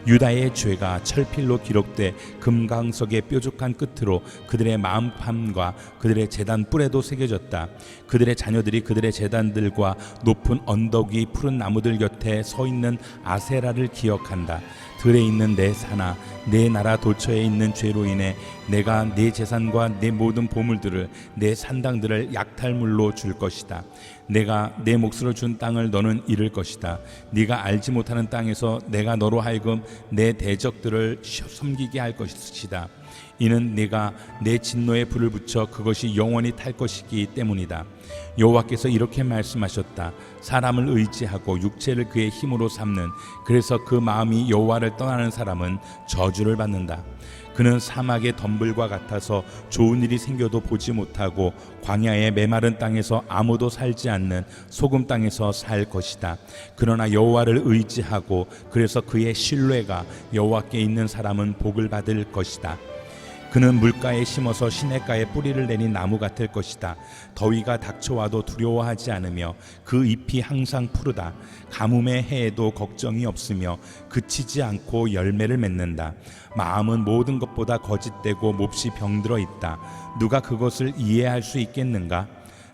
유다의 죄가 철필로 기록돼 금강석의 뾰족한 끝으로 그들의 마음판과 그들의 제단 뿔에도 새겨졌다. 그들의 자녀들이 그들의 제단들과 높은 언덕 위 푸른 나무들 곁에 서 있는 아세라를 기억한다. 들에 있는 내 산아, 내 나라 도처에 있는 죄로 인해 내가 내 재산과 내 모든 보물들을 내 산당들을 약탈물로 줄 것이다. 내가 내 몫으로 준 땅을 너는 잃을 것이다. 네가 알지 못하는 땅에서 내가 너로 하여금 내 대적들을 섬기게 할 것이다. 이는 내가 내 진노에 불을 붙여 그것이 영원히 탈 것이기 때문이다. 여호와께서 이렇게 말씀하셨다. 사람을 의지하고 육체를 그의 힘으로 삼는, 그래서 그 마음이 여호와를 떠나는 사람은 저주를 받는다. 그는 사막의 덤불과 같아서 좋은 일이 생겨도 보지 못하고 광야의 메마른 땅에서 아무도 살지 않는 소금 땅에서 살 것이다. 그러나 여호와를 의지하고 그래서 그의 신뢰가 여호와께 있는 사람은 복을 받을 것이다. 그는 물가에 심어서 시냇가에 뿌리를 내린 나무 같을 것이다. 더위가 닥쳐와도 두려워하지 않으며 그 잎이 항상 푸르다. 가뭄의 해에도 걱정이 없으며 그치지 않고 열매를 맺는다. 마음은 모든 것보다 거짓되고 몹시 병들어 있다. 누가 그것을 이해할 수 있겠는가?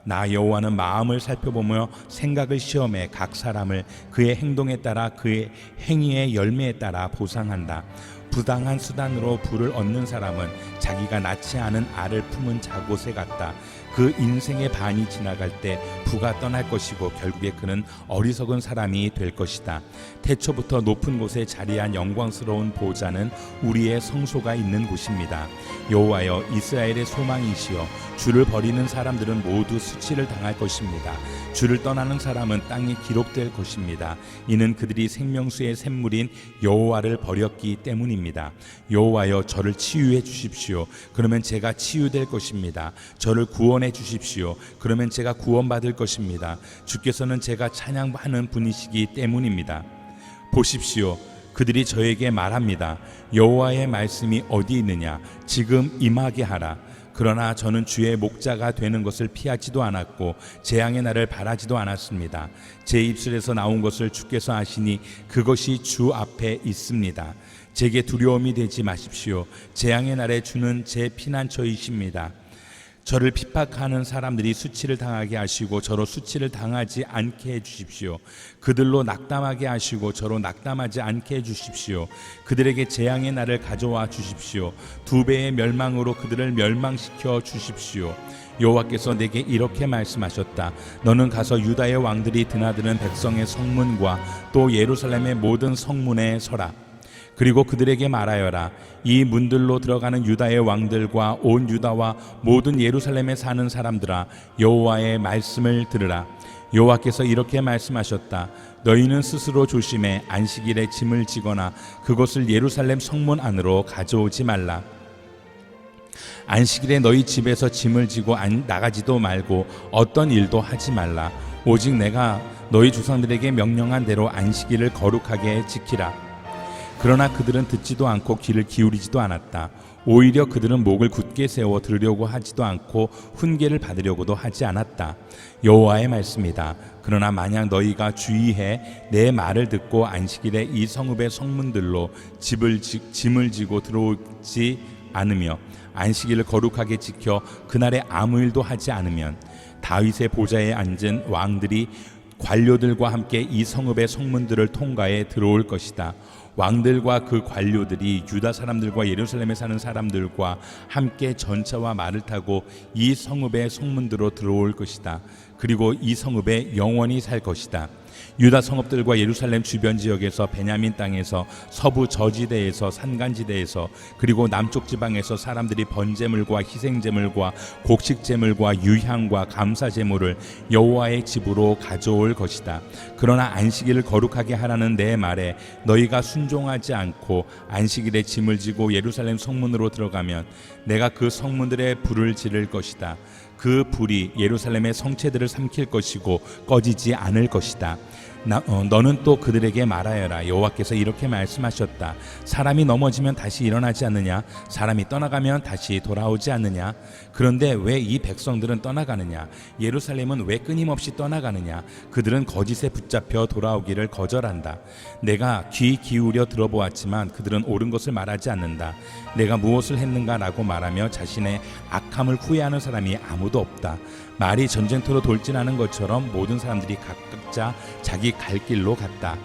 나 여호와는 마음을 살펴보며 생각을 시험해 각 사람을 그의 행동에 따라 그의 행위의 열매에 따라 보상한다. 부당한 수단으로 부를 얻는 사람은 자기가 낳지 않은 알을 품은 자곳에 같다. 그 인생의 반이 지나갈 때 부가 떠날 것이고 결국에 그는 어리석은 사람이 될 것이다. 태초부터 높은 곳에 자리한 영광스러운 보좌는 우리의 성소가 있는 곳입니다. 여호와여, 이스라엘의 소망이시여, 주를 버리는 사람들은 모두 수치를 당할 것입니다. 주를 떠나는 사람은 땅에 기록될 것입니다. 이는 그들이 생명수의 샘물인 여호와를 버렸기 때문입니다. 여호와여, 저를 치유해 주십시오. 그러면 제가 치유될 것입니다. 저를 구원해 주십시오. 그러면 제가 구원받을 것입니다. 주께서는 제가 찬양하는 분이시기 때문입니다. 보십시오. 그들이 저에게 말합니다. 여호와의 말씀이 어디 있느냐? 지금 임하게 하라. 그러나 저는 주의 목자가 되는 것을 피하지도 않았고 재앙의 날을 바라지도 않았습니다. 제 입술에서 나온 것을 주께서 아시니 그것이 주 앞에 있습니다. 제게 두려움이 되지 마십시오. 재앙의 날에 주는 제 피난처이십니다. 저를 핍박하는 사람들이 수치를 당하게 하시고 저로 수치를 당하지 않게 해주십시오. 그들로 낙담하게 하시고 저로 낙담하지 않게 해주십시오. 그들에게 재앙의 날을 가져와 주십시오. 2배의 멸망으로 그들을 멸망시켜 주십시오. 여호와께서 내게 이렇게 말씀하셨다. 너는 가서 유다의 왕들이 드나드는 백성의 성문과 또 예루살렘의 모든 성문에 서라. 그리고 그들에게 말하여라. 이 문들로 들어가는 유다의 왕들과 온 유다와 모든 예루살렘에 사는 사람들아, 여호와의 말씀을 들으라. 여호와께서 이렇게 말씀하셨다. 너희는 스스로 조심해 안식일에 짐을 지거나 그것을 예루살렘 성문 안으로 가져오지 말라. 안식일에 너희 집에서 짐을 지고 나가지도 말고 어떤 일도 하지 말라. 오직 내가 너희 조상들에게 명령한 대로 안식일을 거룩하게 지키라. 그러나 그들은 듣지도 않고 귀를 기울이지도 않았다. 오히려 그들은 목을 굳게 세워 들으려고 하지도 않고 훈계를 받으려고도 하지 않았다. 여호와의 말씀이다. 그러나 만약 너희가 주의해 내 말을 듣고 안식일에 이 성읍의 성문들로 짐을 지고 들어오지 않으며 안식일을 거룩하게 지켜 그날에 아무 일도 하지 않으면 다윗의 보좌에 앉은 왕들이 관료들과 함께 이 성읍의 성문들을 통과해 들어올 것이다. 왕들과 그 관료들이 유다 사람들과 예루살렘에 사는 사람들과 함께 전차와 말을 타고 이 성읍의 성문으로 들어올 것이다. 그리고 이 성읍에 영원히 살 것이다. 유다 성읍들과 예루살렘 주변 지역에서 베냐민 땅에서 서부 저지대에서 산간지대에서 그리고 남쪽 지방에서 사람들이 번제물과 희생제물과 곡식제물과 유향과 감사제물을 여호와의 집으로 가져올 것이다. 그러나 안식일을 거룩하게 하라는 내 말에 너희가 순종하지 않고 안식일에 짐을 지고 예루살렘 성문으로 들어가면 내가 그 성문들의 불을 지를 것이다. 그 불이 예루살렘의 성체들을 삼킬 것이고 꺼지지 않을 것이다. 너는 또 그들에게 말하여라. 여호와께서 이렇게 말씀하셨다. 사람이 넘어지면 다시 일어나지 않느냐? 사람이 떠나가면 다시 돌아오지 않느냐? 그런데 왜 이 백성들은 떠나가느냐? 예루살렘은 왜 끊임없이 떠나가느냐? 그들은 거짓에 붙잡혀 돌아오기를 거절한다. 내가 귀 기울여 들어보았지만 그들은 옳은 것을 말하지 않는다. 내가 무엇을 했는가라고 말하며 자신의 악함을 후회하는 사람이 아무도 없다. 말이 전쟁터로 돌진하는 것처럼 모든 사람들이 각자 자기 갈 길로 갔다.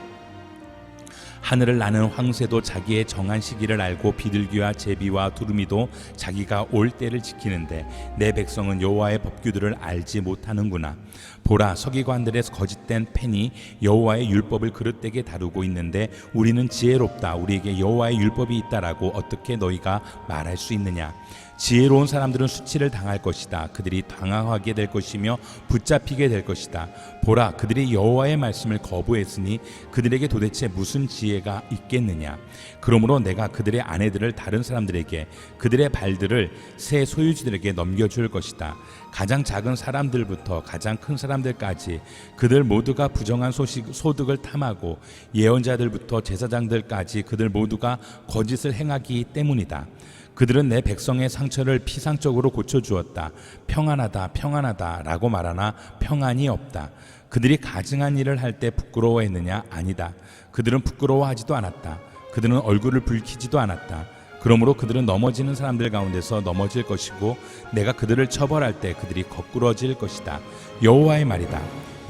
하늘을 나는 황새도 자기의 정한 시기를 알고 비둘기와 제비와 두루미도 자기가 올 때를 지키는데 내 백성은 여호와의 법규들을 알지 못하는구나. 보라, 서기관들의 거짓된 펜이 여호와의 율법을 그릇되게 다루고 있는데 우리는 지혜롭다, 우리에게 여호와의 율법이 있다라고 어떻게 너희가 말할 수 있느냐. 지혜로운 사람들은 수치를 당할 것이다. 그들이 당황하게 될 것이며 붙잡히게 될 것이다. 보라, 그들이 여호와의 말씀을 거부했으니 그들에게 도대체 무슨 지혜가 있겠느냐. 그러므로 내가 그들의 아내들을 다른 사람들에게, 그들의 발들을 새 소유주들에게 넘겨줄 것이다. 가장 작은 사람들부터 가장 큰 사람들까지 그들 모두가 부정한 소득을 탐하고 예언자들부터 제사장들까지 그들 모두가 거짓을 행하기 때문이다. 그들은 내 백성의 상처를 피상적으로 고쳐주었다. 평안하다, 평안하다 라고 말하나 평안이 없다. 그들이 가증한 일을 할 때 부끄러워했느냐? 아니다. 그들은 부끄러워하지도 않았다. 그들은 얼굴을 붉히지도 않았다. 그러므로 그들은 넘어지는 사람들 가운데서 넘어질 것이고 내가 그들을 처벌할 때 그들이 거꾸러질 것이다. 여호와의 말이다.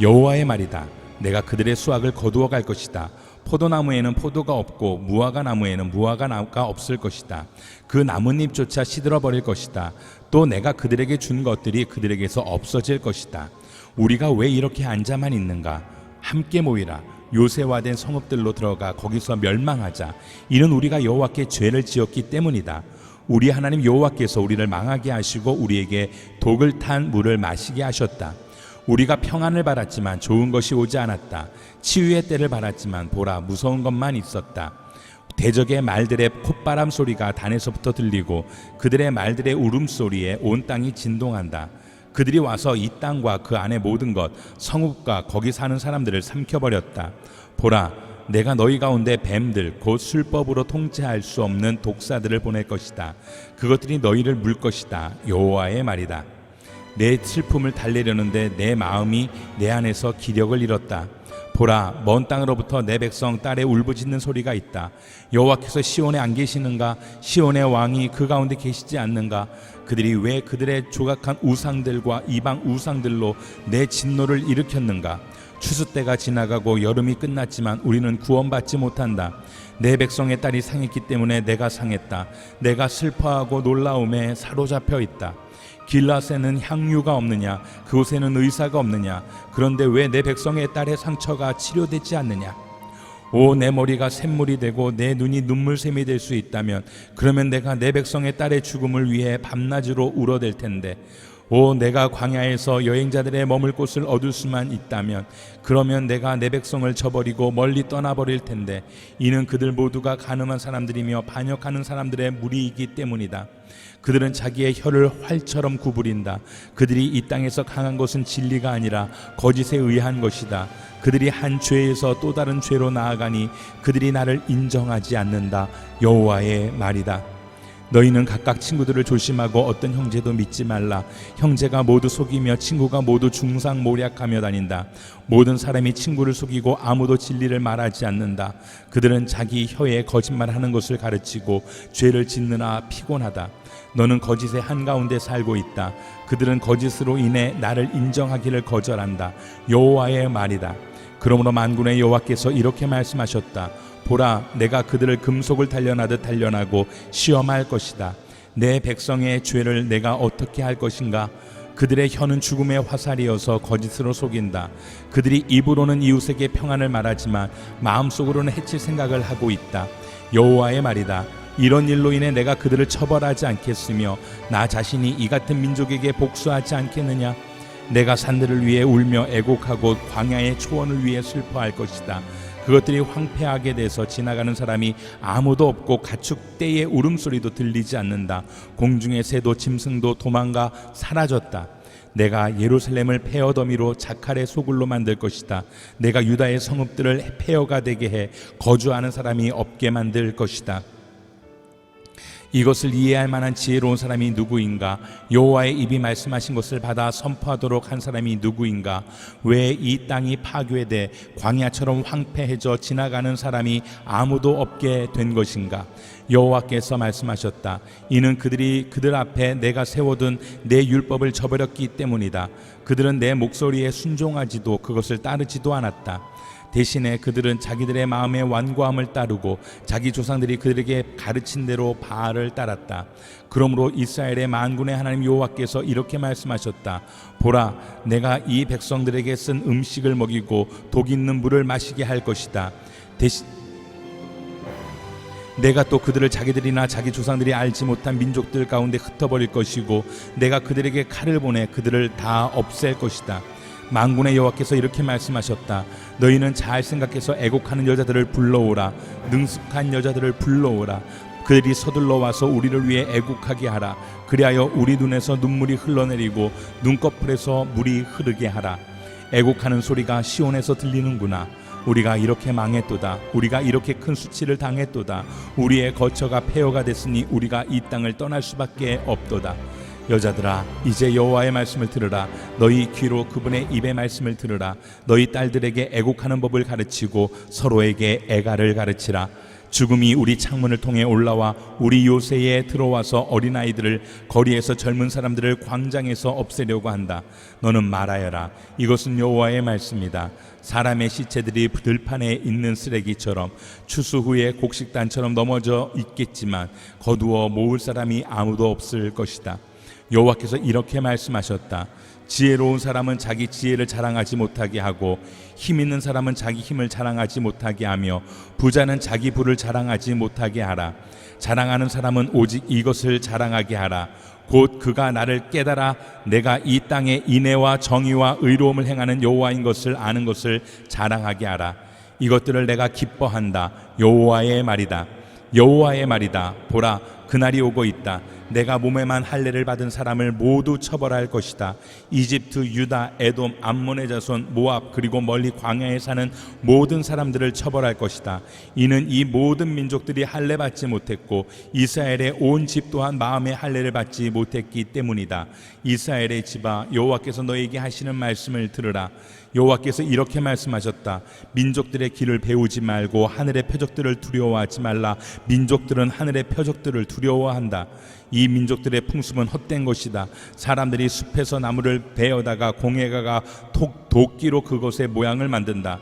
여호와의 말이다. 내가 그들의 수확을 거두어 갈 것이다. 포도나무에는 포도가 없고 무화과 나무에는 무화과가 없을 것이다. 그 나뭇잎조차 시들어 버릴 것이다. 또 내가 그들에게 준 것들이 그들에게서 없어질 것이다. 우리가 왜 이렇게 앉아만 있는가? 함께 모이라. 요새화된 성읍들로 들어가 거기서 멸망하자. 이는 우리가 여호와께 죄를 지었기 때문이다. 우리 하나님 여호와께서 우리를 망하게 하시고 우리에게 독을 탄 물을 마시게 하셨다. 우리가 평안을 바랐지만 좋은 것이 오지 않았다. 치유의 때를 바랐지만 보라, 무서운 것만 있었다. 대적의 말들의 콧바람 소리가 단에서부터 들리고 그들의 말들의 울음소리에 온 땅이 진동한다. 그들이 와서 이 땅과 그 안의 모든 것, 성읍과 거기 사는 사람들을 삼켜버렸다. 보라, 내가 너희 가운데 뱀들, 곧 술법으로 통제할 수 없는 독사들을 보낼 것이다. 그것들이 너희를 물 것이다. 여호와의 말이다. 내 슬픔을 달래려는데 내 마음이 내 안에서 기력을 잃었다. 보라, 먼 땅으로부터 내 백성 딸의 울부짖는 소리가 있다. 여호와께서 시온에 안 계시는가? 시온의 왕이 그 가운데 계시지 않는가? 그들이 왜 그들의 조각한 우상들과 이방 우상들로 내 진노를 일으켰는가? 추수 때가 지나가고 여름이 끝났지만 우리는 구원받지 못한다. 내 백성의 딸이 상했기 때문에 내가 상했다. 내가 슬퍼하고 놀라움에 사로잡혀 있다. 길라세는 향유가 없느냐? 그곳에는 의사가 없느냐? 그런데 왜 내 백성의 딸의 상처가 치료되지 않느냐? 오, 내 머리가 샘물이 되고 내 눈이 눈물샘이 될 수 있다면 그러면 내가 내 백성의 딸의 죽음을 위해 밤낮으로 울어댈 텐데, 오, 내가 광야에서 여행자들의 머물 곳을 얻을 수만 있다면 그러면 내가 내 백성을 저버리고 멀리 떠나버릴 텐데, 이는 그들 모두가 간음한 사람들이며 반역하는 사람들의 무리이기 때문이다. 그들은 자기의 혀를 활처럼 구부린다. 그들이 이 땅에서 강한 것은 진리가 아니라 거짓에 의한 것이다. 그들이 한 죄에서 또 다른 죄로 나아가니 그들이 나를 인정하지 않는다. 여호와의 말이다. 너희는 각각 친구들을 조심하고 어떤 형제도 믿지 말라. 형제가 모두 속이며 친구가 모두 중상모략하며 다닌다. 모든 사람이 친구를 속이고 아무도 진리를 말하지 않는다. 그들은 자기 혀에 거짓말하는 것을 가르치고 죄를 짓느라 피곤하다. 너는 거짓의 한가운데 살고 있다. 그들은 거짓으로 인해 나를 인정하기를 거절한다. 여호와의 말이다. 그러므로 만군의 여호와께서 이렇게 말씀하셨다. 보라, 내가 그들을 금속을 단련하듯 단련하고 시험할 것이다. 내 백성의 죄를 내가 어떻게 할 것인가? 그들의 혀는 죽음의 화살이어서 거짓으로 속인다. 그들이 입으로는 이웃에게 평안을 말하지만 마음속으로는 해칠 생각을 하고 있다. 여호와의 말이다. 이런 일로 인해 내가 그들을 처벌하지 않겠으며 나 자신이 이 같은 민족에게 복수하지 않겠느냐? 내가 산들을 위해 울며 애곡하고 광야의 초원을 위해 슬퍼할 것이다. 그것들이 황폐하게 돼서 지나가는 사람이 아무도 없고 가축대의 울음소리도 들리지 않는다. 공중의 새도 짐승도 도망가 사라졌다. 내가 예루살렘을 폐허 더미로 자칼의 소굴로 만들 것이다. 내가 유다의 성읍들을 폐허가 되게 해 거주하는 사람이 없게 만들 것이다. 이것을 이해할 만한 지혜로운 사람이 누구인가? 여호와의 입이 말씀하신 것을 받아 선포하도록 한 사람이 누구인가? 왜 이 땅이 파괴돼 광야처럼 황폐해져 지나가는 사람이 아무도 없게 된 것인가? 여호와께서 말씀하셨다. 이는 그들이 그들 앞에 내가 세워둔 내 율법을 저버렸기 때문이다. 그들은 내 목소리에 순종하지도 그것을 따르지도 않았다. 대신에 그들은 자기들의 마음의 완고함을 따르고 자기 조상들이 그들에게 가르친 대로 바알을 따랐다. 그러므로 이스라엘의 만군의 하나님 여호와께서 이렇게 말씀하셨다. 보라, 내가 이 백성들에게 쓴 음식을 먹이고 독 있는 물을 마시게 할 것이다. 내가 또 그들을 자기들이나 자기 조상들이 알지 못한 민족들 가운데 흩어버릴 것이고 내가 그들에게 칼을 보내 그들을 다 없앨 것이다. 만군의 여호와께서 이렇게 말씀하셨다. 너희는 잘 생각해서 애곡하는 여자들을 불러오라. 능숙한 여자들을 불러오라. 그들이 서둘러 와서 우리를 위해 애곡하게 하라. 그리하여 우리 눈에서 눈물이 흘러내리고 눈꺼풀에서 물이 흐르게 하라. 애곡하는 소리가 시온에서 들리는구나. 우리가 이렇게 망했도다. 우리가 이렇게 큰 수치를 당했도다. 우리의 거처가 폐허가 됐으니 우리가 이 땅을 떠날 수밖에 없도다. 여자들아, 이제 여호와의 말씀을 들으라. 너희 귀로 그분의 입의 말씀을 들으라. 너희 딸들에게 애곡하는 법을 가르치고 서로에게 애가를 가르치라. 죽음이 우리 창문을 통해 올라와 우리 요새에 들어와서 어린아이들을 거리에서 젊은 사람들을 광장에서 없애려고 한다. 너는 말하여라. 이것은 여호와의 말씀이다. 사람의 시체들이 들판에 있는 쓰레기처럼 추수 후에 곡식단처럼 넘어져 있겠지만 거두어 모을 사람이 아무도 없을 것이다. 여호와께서 이렇게 말씀하셨다. 지혜로운 사람은 자기 지혜를 자랑하지 못하게 하고 힘 있는 사람은 자기 힘을 자랑하지 못하게 하며 부자는 자기 부를 자랑하지 못하게 하라. 자랑하는 사람은 오직 이것을 자랑하게 하라. 곧 그가 나를 깨달아 내가 이 땅에 인애와 정의와 의로움을 행하는 여호와인 것을 아는 것을 자랑하게 하라. 이것들을 내가 기뻐한다. 여호와의 말이다. 여호와의 말이다. 보라, 그날이 오고 있다. 내가 몸에만 할례를 받은 사람을 모두 처벌할 것이다. 이집트, 유다, 에돔, 암몬의 자손, 모압, 그리고 멀리 광야에 사는 모든 사람들을 처벌할 것이다. 이는 이 모든 민족들이 할례 받지 못했고 이스라엘의 온 집 또한 마음의 할례를 받지 못했기 때문이다. 이스라엘의 집아, 여호와께서 너에게 하시는 말씀을 들으라. 여호와께서 이렇게 말씀하셨다. 민족들의 길을 배우지 말고 하늘의 표적들을 두려워하지 말라. 민족들은 하늘의 표적들을 두려워한다. 이 민족들의 풍습은 헛된 것이다. 사람들이 숲에서 나무를 베어다가 공예가가 도끼로 그것의 모양을 만든다.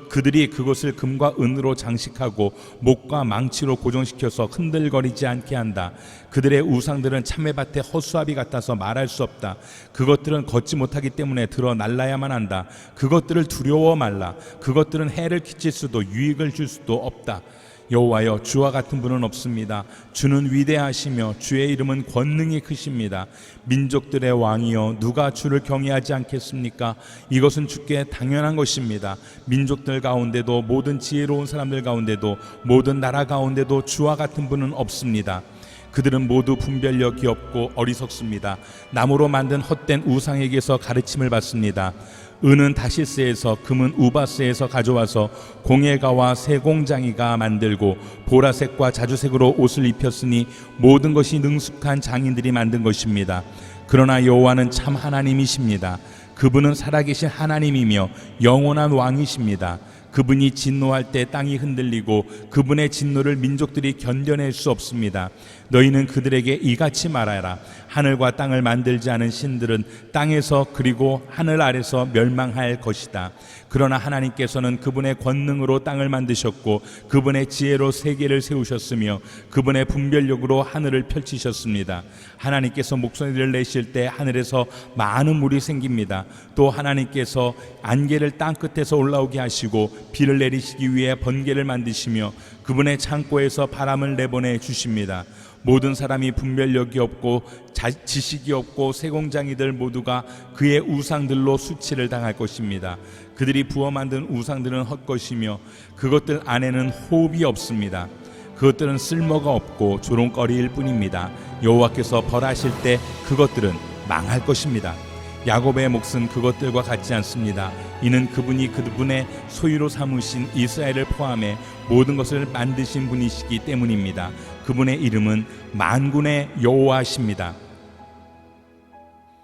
그들이 그것을 금과 은으로 장식하고 목과 망치로 고정시켜서 흔들거리지 않게 한다. 그들의 우상들은 참외밭의 허수아비 같아서 말할 수 없다. 그것들은 걷지 못하기 때문에 들어 날라야만 한다. 그것들을 두려워 말라. 그것들은 해를 끼칠 수도 유익을 줄 수도 없다. 여호와여, 주와 같은 분은 없습니다. 주는 위대하시며 주의 이름은 권능이 크십니다. 민족들의 왕이여, 누가 주를 경외하지 않겠습니까? 이것은 주께 당연한 것입니다. 민족들 가운데도 모든 지혜로운 사람들 가운데도 모든 나라 가운데도 주와 같은 분은 없습니다. 그들은 모두 분별력이 없고 어리석습니다. 나무로 만든 헛된 우상에게서 가르침을 받습니다. 은은 다시스에서, 금은 우바스에서 가져와서 공예가와 세공장이가 만들고 보라색과 자주색으로 옷을 입혔으니 모든 것이 능숙한 장인들이 만든 것입니다. 그러나 여호와는 참 하나님이십니다. 그분은 살아계신 하나님이며 영원한 왕이십니다. 그분이 진노할 때 땅이 흔들리고 그분의 진노를 민족들이 견뎌낼 수 없습니다. 너희는 그들에게 이같이 말하라. 하늘과 땅을 만들지 않은 신들은 땅에서 그리고 하늘 아래서 멸망할 것이다. 그러나 하나님께서는 그분의 권능으로 땅을 만드셨고 그분의 지혜로 세계를 세우셨으며 그분의 분별력으로 하늘을 펼치셨습니다. 하나님께서 목소리를 내실 때 하늘에서 많은 물이 생깁니다. 또 하나님께서 안개를 땅 끝에서 올라오게 하시고 비를 내리시기 위해 번개를 만드시며 그분의 창고에서 바람을 내보내 주십니다. 모든 사람이 분별력이 없고 지식이 없고 세공장이들 모두가 그의 우상들로 수치를 당할 것입니다. 그들이 부어 만든 우상들은 헛것이며 그것들 안에는 호흡이 없습니다. 그것들은 쓸모가 없고 조롱거리일 뿐입니다. 여호와께서 벌하실 때 그것들은 망할 것입니다. 야곱의 몫은 그것들과 같지 않습니다. 이는 그분이 그분의 소유로 삼으신 이스라엘을 포함해 모든 것을 만드신 분이시기 때문입니다. 그분의 이름은 만군의 여호와십니다.